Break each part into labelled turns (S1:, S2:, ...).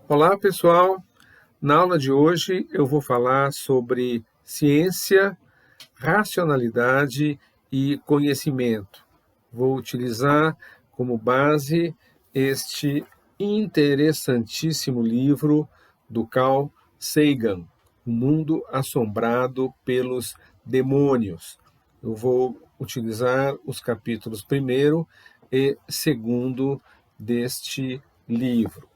S1: Olá, pessoal! Na aula de hoje eu vou falar sobre ciência, racionalidade e conhecimento. Vou utilizar como base este interessantíssimo livro do Carl Sagan, O Mundo Assombrado pelos Demônios. Eu vou utilizar os capítulos 1º e 2º deste livro.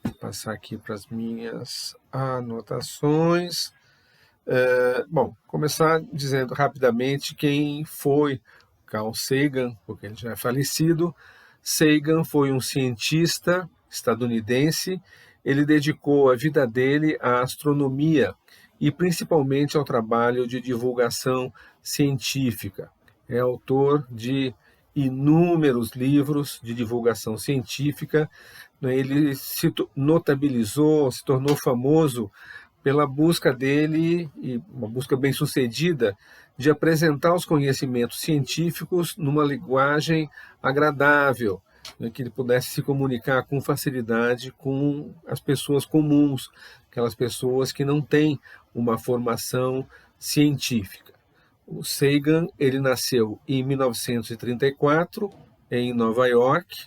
S1: Vou passar aqui para as minhas anotações. Começar dizendo rapidamente quem foi Carl Sagan, porque ele já é falecido. Sagan foi um cientista estadunidense. Ele dedicou a vida dele à astronomia e principalmente ao trabalho de divulgação científica. É autor de inúmeros livros de divulgação científica. Ele se notabilizou, se tornou famoso pela busca dele, e uma busca bem sucedida, de apresentar os conhecimentos científicos numa linguagem agradável, que ele pudesse se comunicar com facilidade com as pessoas comuns, aquelas pessoas que não têm uma formação científica. O Sagan, ele nasceu em 1934, em Nova York.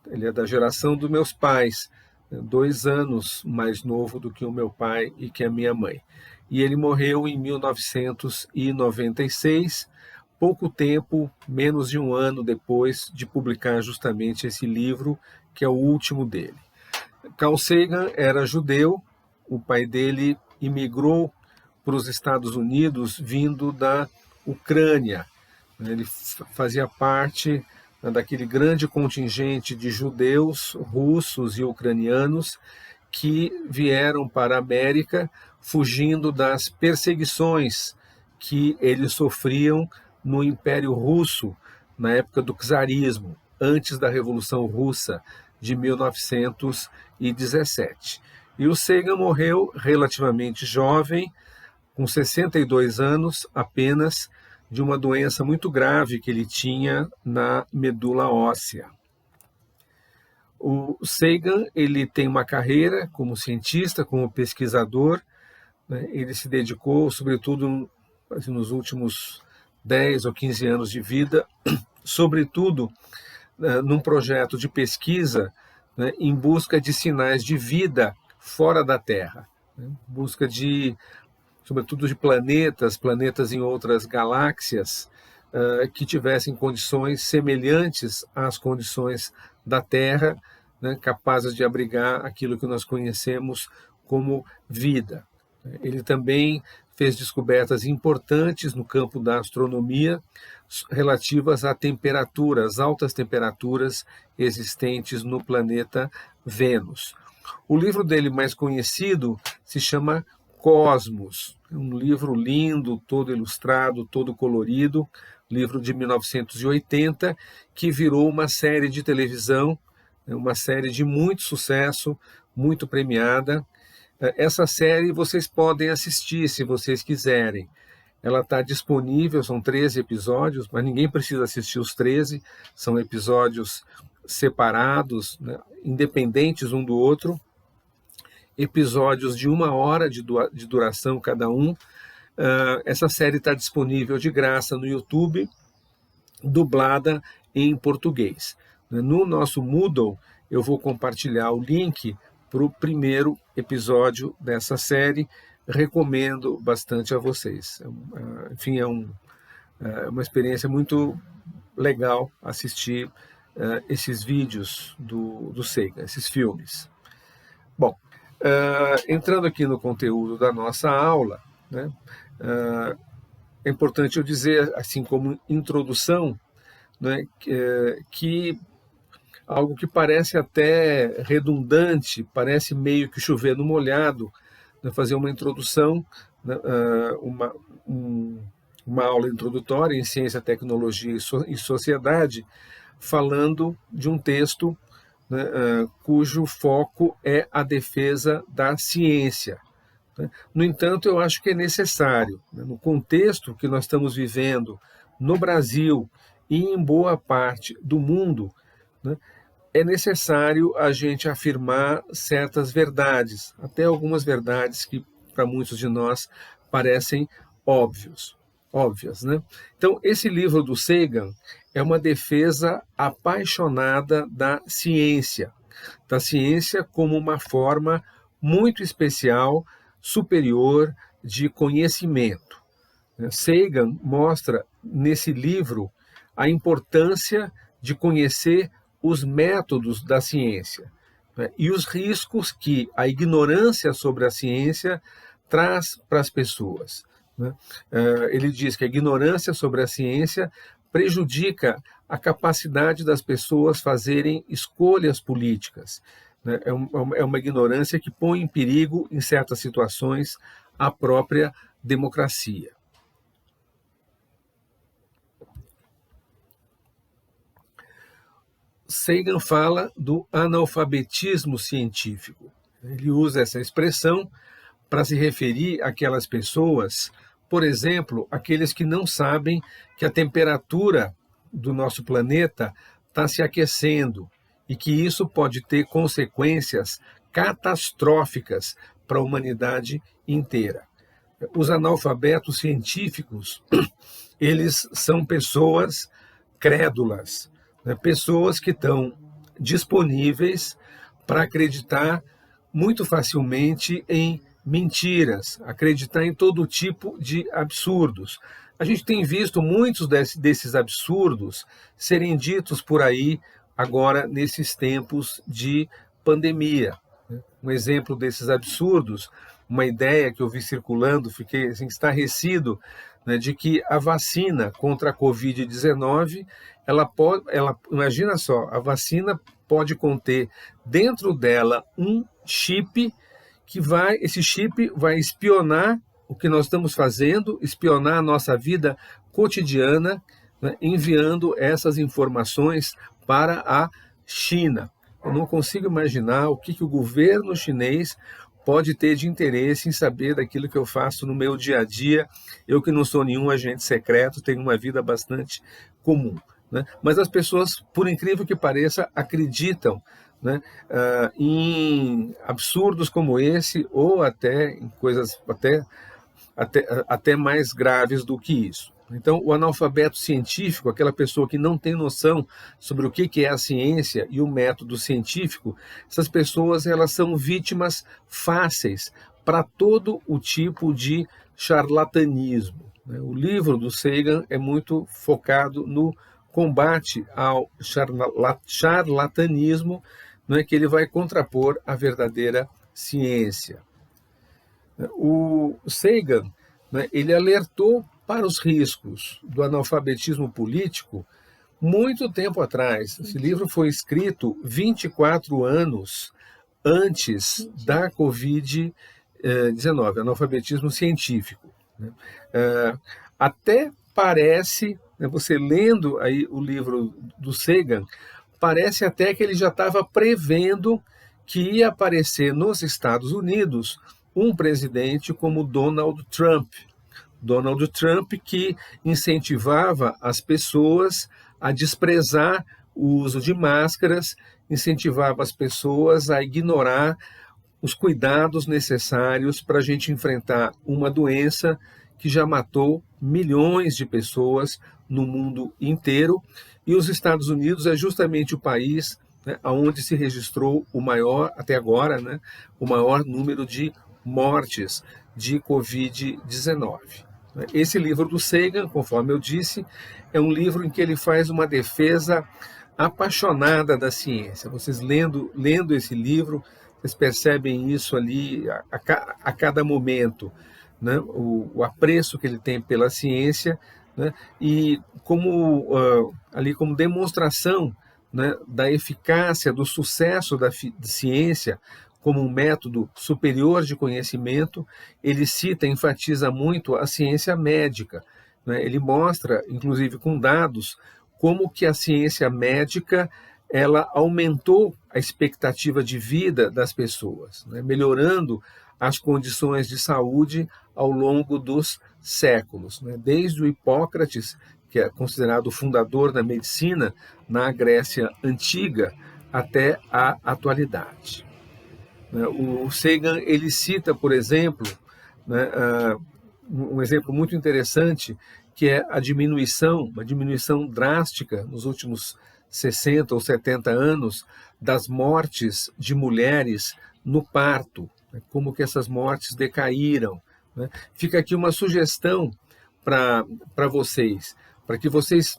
S1: Ele é da geração dos meus pais, 2 anos mais novo do que o meu pai e que a minha mãe. E ele morreu em 1996, pouco tempo, menos de um ano depois de publicar justamente esse livro, que é o último dele. Carl Sagan era judeu, o pai dele imigrou para os Estados Unidos vindo da Ucrânia. Ele fazia parte daquele grande contingente de judeus, russos e ucranianos que vieram para a América fugindo das perseguições que eles sofriam no Império Russo, na época do czarismo, antes da Revolução Russa de 1917. E o Sagan morreu relativamente jovem, com 62 anos apenas, de uma doença muito grave que ele tinha na medula óssea. O Sagan, ele tem uma carreira como cientista, como pesquisador, né? Ele se dedicou, sobretudo nos últimos 10 ou 15 anos de vida, sobretudo num projeto de pesquisa, né, em busca de sinais de vida fora da Terra, né, busca de, sobretudo de planetas em outras galáxias, que tivessem condições semelhantes às condições da Terra, né, capazes de abrigar aquilo que nós conhecemos como vida. Ele também fez descobertas importantes no campo da astronomia relativas à temperatura, às altas temperaturas existentes no planeta Vênus. O livro dele mais conhecido se chama Cosmos, um livro lindo, todo ilustrado, todo colorido, livro de 1980, que virou uma série de televisão, uma série de muito sucesso, muito premiada. Essa série vocês podem assistir se vocês quiserem. Ela está disponível, são 13 episódios, mas ninguém precisa assistir os 13, são episódios separados, né, independentes um do outro, episódios de 1 hora de duração cada um. Essa série está disponível de graça no YouTube, dublada em português. No nosso Moodle, eu vou compartilhar o link para o primeiro episódio dessa série. Recomendo bastante a vocês. Enfim, é uma experiência muito legal assistir esses vídeos do Sagan, esses filmes. Bom, entrando aqui no conteúdo da nossa aula, né, é importante eu dizer, assim como introdução, né, que algo que parece até redundante, parece meio que chover no molhado, né, fazer uma introdução, né, uma aula introdutória em ciência, tecnologia e sociedade, falando de um texto, né, cujo foco é a defesa da ciência. Né? No entanto, eu acho que é necessário, né, no contexto que nós estamos vivendo no Brasil e em boa parte do mundo, né, é necessário a gente afirmar certas verdades, até algumas verdades que para muitos de nós parecem óbvias, né? Então, esse livro do Sagan é uma defesa apaixonada da ciência como uma forma muito especial, superior de conhecimento. Sagan mostra nesse livro a importância de conhecer os métodos da ciência, né, e os riscos que a ignorância sobre a ciência traz para as pessoas, né. Ele diz que a ignorância sobre a ciência prejudica a capacidade das pessoas fazerem escolhas políticas, né. É uma ignorância que põe em perigo, em certas situações, a própria democracia. Sagan fala do analfabetismo científico. Ele usa essa expressão para se referir àquelas pessoas, por exemplo, aqueles que não sabem que a temperatura do nosso planeta está se aquecendo e que isso pode ter consequências catastróficas para a humanidade inteira. Os analfabetos científicos, eles são pessoas crédulas, né? Pessoas que estão disponíveis para acreditar muito facilmente em mentiras, acreditar em todo tipo de absurdos. A gente tem visto muitos desses absurdos serem ditos por aí agora nesses tempos de pandemia. Um exemplo desses absurdos, uma ideia que eu vi circulando, fiquei assim, estarrecido, né, de que a vacina contra a Covid-19, imagina só, a vacina pode conter dentro dela um chip esse chip vai espionar o que nós estamos fazendo, espionar a nossa vida cotidiana, né, enviando essas informações para a China. Eu não consigo imaginar o que o governo chinês pode ter de interesse em saber daquilo que eu faço no meu dia a dia. Eu que não sou nenhum agente secreto, tenho uma vida bastante comum, né? Mas as pessoas, por incrível que pareça, acreditam, né, em absurdos como esse, ou até em coisas até mais graves do que isso. Então, o analfabeto científico, aquela pessoa que não tem noção sobre o que é a ciência e o método científico, essas pessoas elas são vítimas fáceis para todo o tipo de charlatanismo. O livro do Sagan é muito focado no combate ao charlatanismo, não é, que ele vai contrapor a verdadeira ciência. O Sagan, né, ele alertou para os riscos do analfabetismo político muito tempo atrás. Esse livro foi escrito 24 anos antes da Covid-19, analfabetismo científico. Até parece, né, você lendo aí o livro do Sagan, parece até que ele já estava prevendo que ia aparecer nos Estados Unidos um presidente como Donald Trump. Donald Trump que incentivava as pessoas a desprezar o uso de máscaras, incentivava as pessoas a ignorar os cuidados necessários para a gente enfrentar uma doença que já matou milhões de pessoas no mundo inteiro. E os Estados Unidos é justamente o país, né, onde se registrou o maior, até agora, né, o maior número de mortes de Covid-19. Esse livro do Sagan, conforme eu disse, é um livro em que ele faz uma defesa apaixonada da ciência. Vocês lendo esse livro, vocês percebem isso ali a cada momento, né? O apreço que ele tem pela ciência, né? E ali como demonstração, né, da eficácia, do sucesso da ciência como um método superior de conhecimento, ele enfatiza muito a ciência médica, né? Ele mostra, inclusive com dados, como que a ciência médica ela aumentou a expectativa de vida das pessoas, né, melhorando as condições de saúde ao longo dos séculos, né, desde o Hipócrates, que é considerado o fundador da medicina na Grécia Antiga, até a atualidade. O Sagan ele cita, por exemplo, né, um exemplo muito interessante, que é uma diminuição drástica nos últimos 60 ou 70 anos das mortes de mulheres no parto, né, como que essas mortes decaíram. Né? Fica aqui uma sugestão para vocês, para que vocês,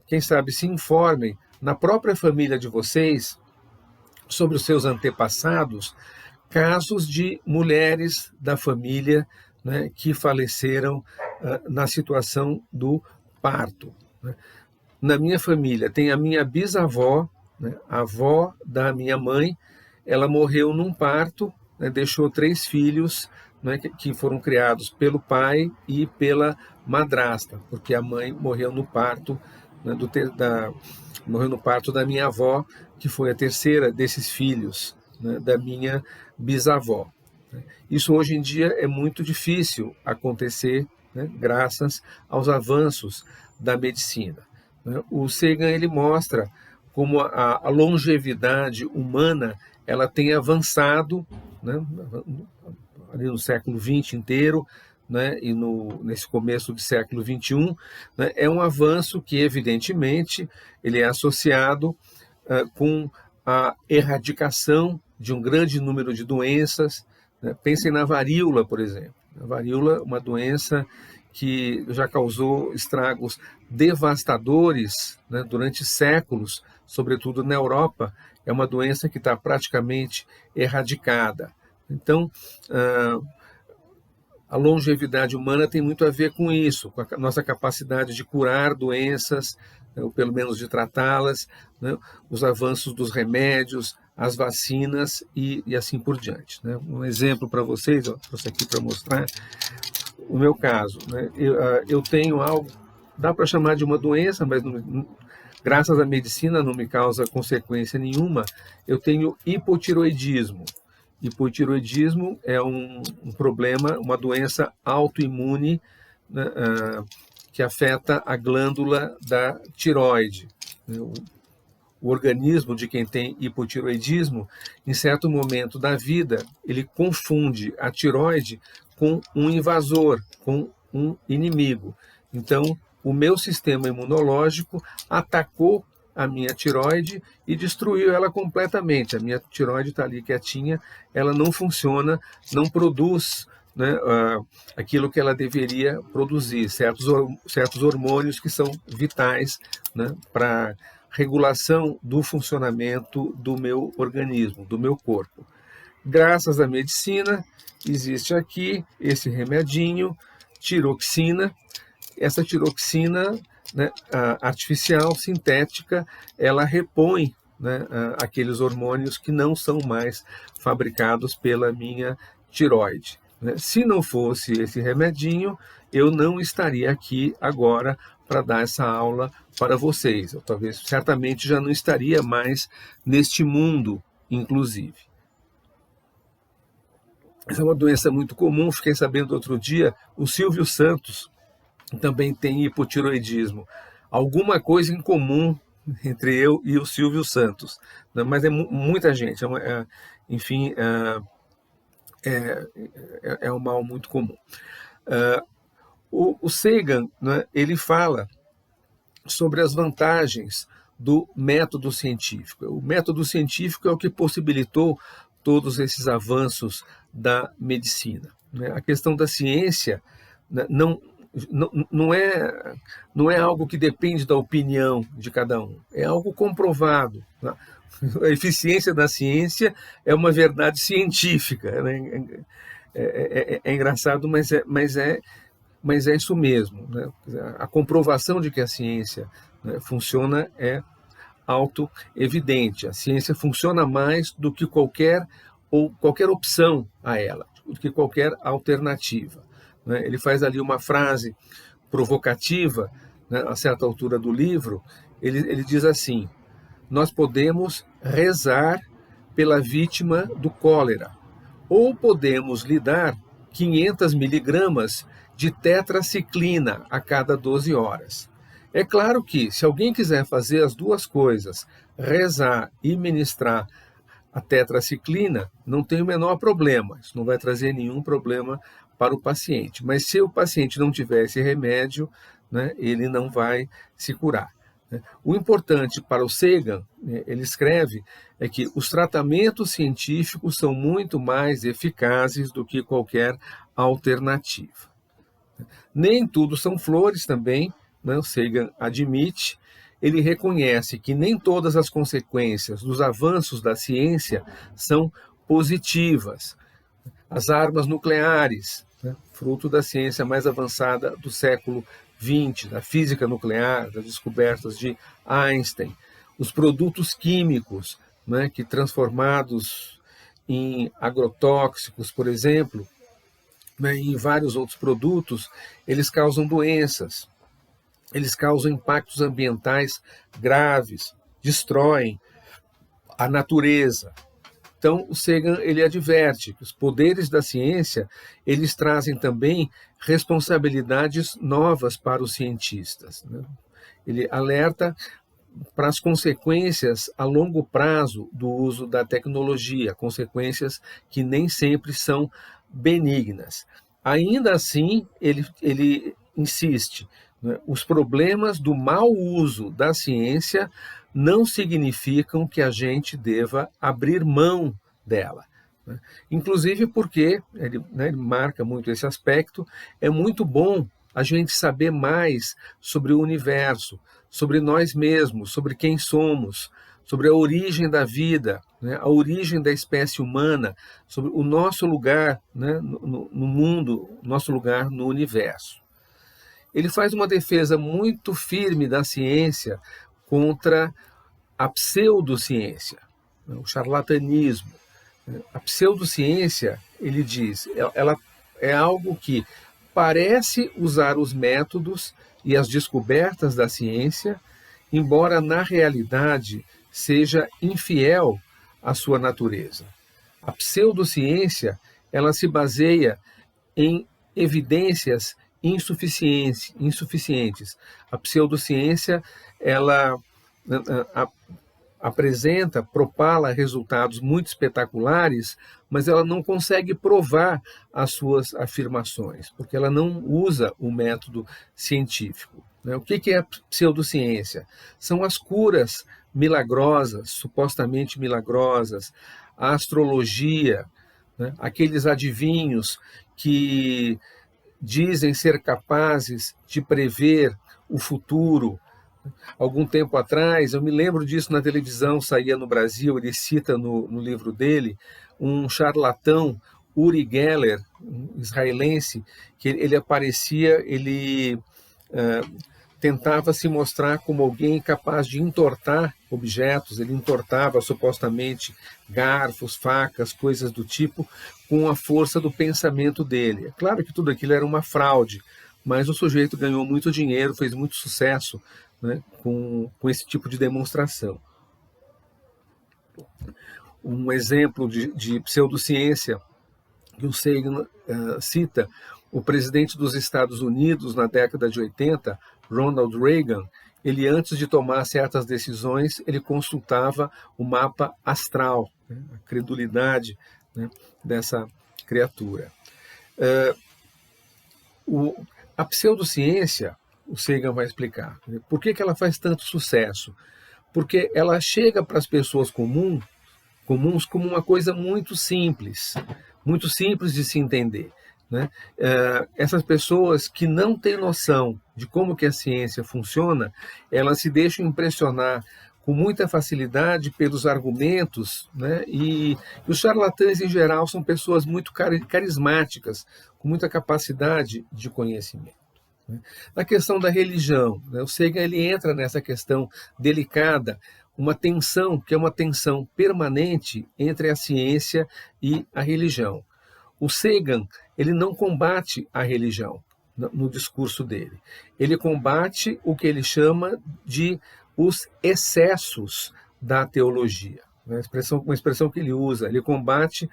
S1: quem sabe, se informem na própria família de vocês sobre os seus antepassados, casos de mulheres da família, né, que faleceram na situação do parto. Né? Na minha família tem a minha bisavó, né, a avó da minha mãe, ela morreu num parto, né, deixou 3 filhos, né, que foram criados pelo pai e pela madrasta, porque a mãe morreu no parto, né, morreu no parto da minha avó, que foi a terceira desses filhos, né, da minha bisavó. Isso hoje em dia é muito difícil acontecer, né, graças aos avanços da medicina. O Sagan ele mostra como a longevidade humana ela tem avançado, né, ali no século XX inteiro, né, e nesse começo do século XXI, né, é um avanço que, evidentemente, ele é associado com a erradicação de um grande número de doenças. Né? Pensem na varíola, por exemplo. A varíola é uma doença que já causou estragos devastadores, né, durante séculos, sobretudo na Europa. É uma doença que está praticamente erradicada. Então, a longevidade humana tem muito a ver com isso, com a nossa capacidade de curar doenças, ou pelo menos de tratá-las, né? Os avanços dos remédios, as vacinas e assim por diante. Né? Um exemplo para vocês, eu trouxe aqui para mostrar o meu caso. Né? Eu tenho algo, dá para chamar de uma doença, mas graças à medicina não me causa consequência nenhuma. Eu tenho hipotiroidismo. Hipotiroidismo é um problema, uma doença autoimune, né, que afeta a glândula da tireoide. O organismo de quem tem hipotiroidismo, em certo momento da vida, ele confunde a tireoide com um invasor, com um inimigo. Então, o meu sistema imunológico atacou a minha tireoide e destruiu ela completamente. A minha tireoide está ali quietinha, ela não funciona, não produz, né, aquilo que ela deveria produzir, certos hormônios que são vitais, né, para regulação do funcionamento do meu organismo, do meu corpo. Graças à medicina, existe aqui esse remedinho, tiroxina. Essa tiroxina, né, artificial, sintética, ela repõe, né, aqueles hormônios que não são mais fabricados pela minha tireoide. Né? Se não fosse esse remedinho, eu não estaria aqui agora para dar essa aula para vocês. Eu talvez, certamente, já não estaria mais neste mundo, inclusive. Essa é uma doença muito comum, fiquei sabendo outro dia, o Silvio Santos também tem hipotiroidismo. Alguma coisa em comum entre eu e o Silvio Santos, né? Mas é muita gente, enfim, é um mal muito comum. O Sagan, né, ele fala sobre as vantagens do método científico. O método científico é o que possibilitou todos esses avanços da medicina. Né? A questão da ciência, né, não é algo que depende da opinião de cada um, é algo comprovado. Né? A eficiência da ciência é uma verdade científica. Né? É engraçado, mas é isso mesmo. Né? A comprovação de que a ciência, né, funciona é auto-evidente. A ciência funciona mais do que qualquer opção a ela, do que qualquer alternativa. Né? Ele faz ali uma frase provocativa, né, a certa altura do livro, ele diz assim: nós podemos rezar pela vítima do cólera, ou podemos lhe dar 500 miligramas de tetraciclina a cada 12 horas. É claro que, se alguém quiser fazer as duas coisas rezar e ministrar a tetraciclina não tem o menor problema, isso não vai trazer nenhum problema para o paciente. Mas se o paciente não tiver esse remédio, né, ele não vai se curar. O importante para o Sagan, ele escreve, é que os tratamentos científicos são muito mais eficazes do que qualquer alternativa. Nem tudo são flores também, né? O Sagan admite, ele reconhece que nem todas as consequências dos avanços da ciência são positivas. As armas nucleares, né, fruto da ciência mais avançada do século XX, da física nuclear, das descobertas de Einstein, os produtos químicos, né, que transformados em agrotóxicos, por exemplo, né, e em vários outros produtos, eles causam doenças, eles causam impactos ambientais graves, destroem a natureza. Então, o Sagan ele adverte que os poderes da ciência eles trazem também responsabilidades novas para os cientistas, né? Ele alerta para as consequências a longo prazo do uso da tecnologia, consequências que nem sempre são benignas. Ainda assim, ele insiste, né? Os problemas do mau uso da ciência não significam que a gente deva abrir mão dela, né? Inclusive porque, ele marca muito esse aspecto, é muito bom a gente saber mais sobre o universo, sobre nós mesmos, sobre quem somos, sobre a origem da vida, né, a origem da espécie humana, sobre o nosso lugar, né, no mundo, nosso lugar no universo. Ele faz uma defesa muito firme da ciência contra a pseudociência, né, o charlatanismo. A pseudociência, ele diz, ela é algo que parece usar os métodos e as descobertas da ciência, embora na realidade seja infiel à sua natureza. A pseudociência, ela se baseia em evidências insuficientes. A pseudociência, ela apresenta, propala resultados muito espetaculares, mas ela não consegue provar as suas afirmações, porque ela não usa o método científico. O que é a pseudociência? São as curas milagrosas, supostamente milagrosas, a astrologia, né? Aqueles adivinhos que dizem ser capazes de prever o futuro. Algum tempo atrás, eu me lembro disso na televisão, saía no Brasil, ele cita no livro dele, um charlatão, Uri Geller, um israelense, que ele aparecia, ele tentava se mostrar como alguém capaz de entortar objetos, ele entortava supostamente garfos, facas, coisas do tipo, com a força do pensamento dele. É claro que tudo aquilo era uma fraude, mas o sujeito ganhou muito dinheiro, fez muito sucesso, né, com esse tipo de demonstração. Um exemplo de pseudociência que o Sagan cita, o presidente dos Estados Unidos na década de 80, Ronald Reagan, ele antes de tomar certas decisões, ele consultava o mapa astral, né, a credulidade, né, dessa criatura. A pseudociência, o Sagan vai explicar, né, por que ela faz tanto sucesso? Porque ela chega para as pessoas comuns como uma coisa muito simples de se entender, né? Essas pessoas que não têm noção de como que a ciência funciona, elas se deixam impressionar com muita facilidade pelos argumentos, né? E os charlatães, em geral, são pessoas muito carismáticas, com muita capacidade de conhecimento. Na questão da religião, né? O Sagan ele entra nessa questão delicada, uma tensão que é uma tensão permanente entre a ciência e a religião. O Sagan ele não combate a religião no discurso dele. Ele combate o que ele chama de os excessos da teologia. Uma expressão que ele usa. Ele combate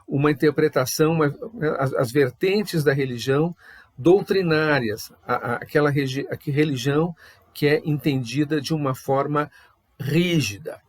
S1: uma interpretação, as vertentes da religião doutrinárias, aquela religião que é entendida de uma forma rígida,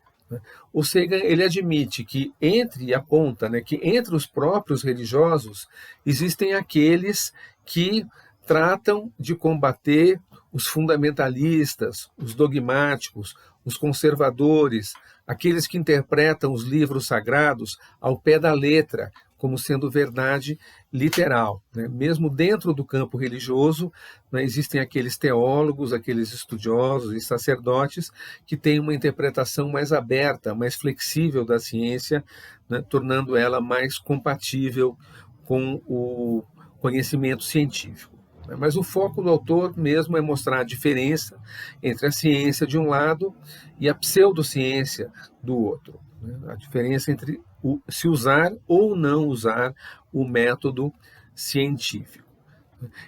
S1: O Sagan ele admite que e aponta, né, que entre os próprios religiosos existem aqueles que tratam de combater os fundamentalistas, os dogmáticos, os conservadores, aqueles que interpretam os livros sagrados ao pé da letra, como sendo verdade literal. Né? Mesmo dentro do campo religioso, né, existem aqueles teólogos, aqueles estudiosos e sacerdotes que têm uma interpretação mais aberta, mais flexível da ciência, né, tornando ela mais compatível com o conhecimento científico. Mas o foco do autor mesmo é mostrar a diferença entre a ciência de um lado e a pseudociência do outro. A diferença entre se usar ou não usar o método científico.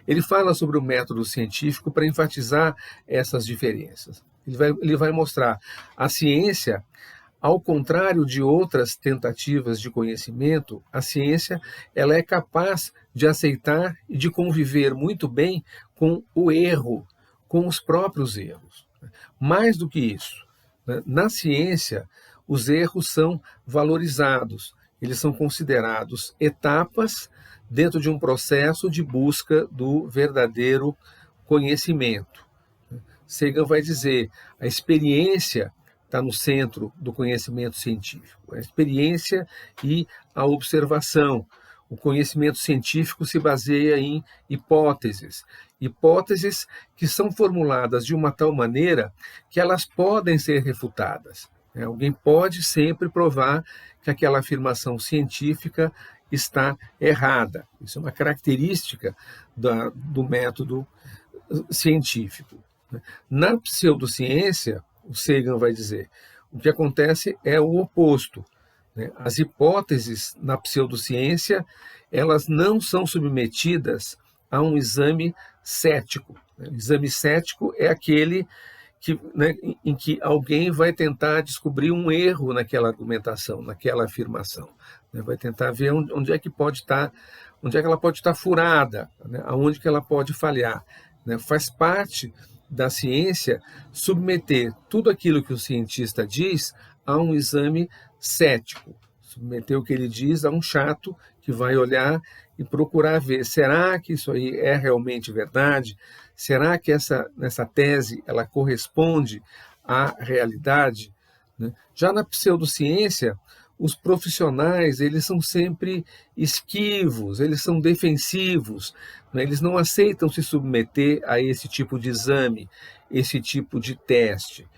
S1: Ele fala sobre o método científico para enfatizar essas diferenças. Ele vai mostrar a ciência, ao contrário de outras tentativas de conhecimento, a ciência ela é capaz de aceitar e de conviver muito bem com o erro, com os próprios erros. Mais do que isso, na ciência, os erros são valorizados, eles são considerados etapas dentro de um processo de busca do verdadeiro conhecimento. Sagan vai dizer, a experiência está no centro do conhecimento científico, a experiência e a observação. O conhecimento científico se baseia em hipóteses, hipóteses que são formuladas de uma tal maneira que elas podem ser refutadas. Alguém pode sempre provar que aquela afirmação científica está errada. Isso é uma característica do método científico. Na pseudociência, o Sagan vai dizer, o que acontece é o oposto. As hipóteses na pseudociência, elas não são submetidas a um exame cético. O exame cético é aquele em que alguém vai tentar descobrir um erro naquela argumentação, naquela afirmação. Vai tentar ver onde é que ela pode estar furada, aonde que ela pode falhar. Faz parte da ciência submeter tudo aquilo que o cientista diz a um exame cético, submeter o que ele diz a um chato que vai olhar e procurar ver, será que isso aí é realmente verdade? Será que essa tese ela corresponde à realidade? Já na pseudociência, os profissionais eles são sempre esquivos, eles são defensivos, eles não aceitam se submeter a esse tipo de exame, esse tipo de teste.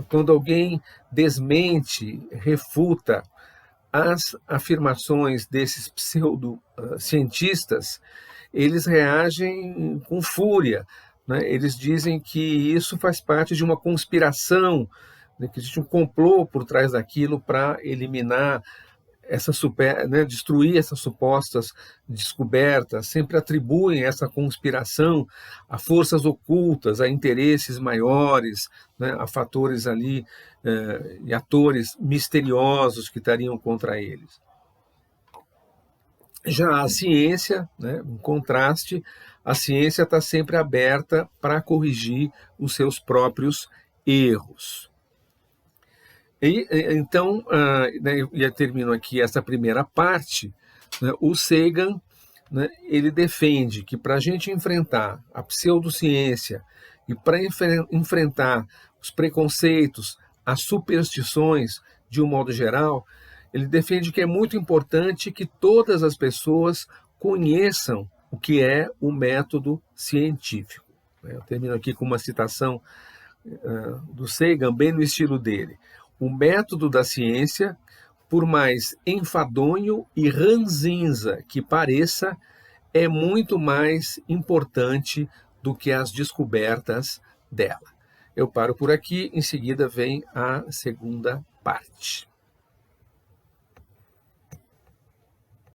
S1: Quando alguém desmente, refuta as afirmações desses pseudocientistas, eles reagem com fúria. Eles dizem que isso faz parte de uma conspiração, que existe um complô por trás daquilo para eliminar destruir essas supostas descobertas, sempre atribuem essa conspiração a forças ocultas, a interesses maiores, a fatores ali e atores misteriosos que estariam contra eles. Já a ciência, em contraste, a ciência está sempre aberta para corrigir os seus próprios erros. E, então, eu termino aqui essa primeira parte. O Sagan, ele defende que para a gente enfrentar a pseudociência e para enfrentar os preconceitos, as superstições, de um modo geral, ele defende que é muito importante que todas as pessoas conheçam o que é o método científico. Eu termino aqui com uma citação do Sagan, bem no estilo dele. O método da ciência, por mais enfadonho e ranzinza que pareça, é muito mais importante do que as descobertas dela. Eu paro por aqui, em seguida vem a segunda parte.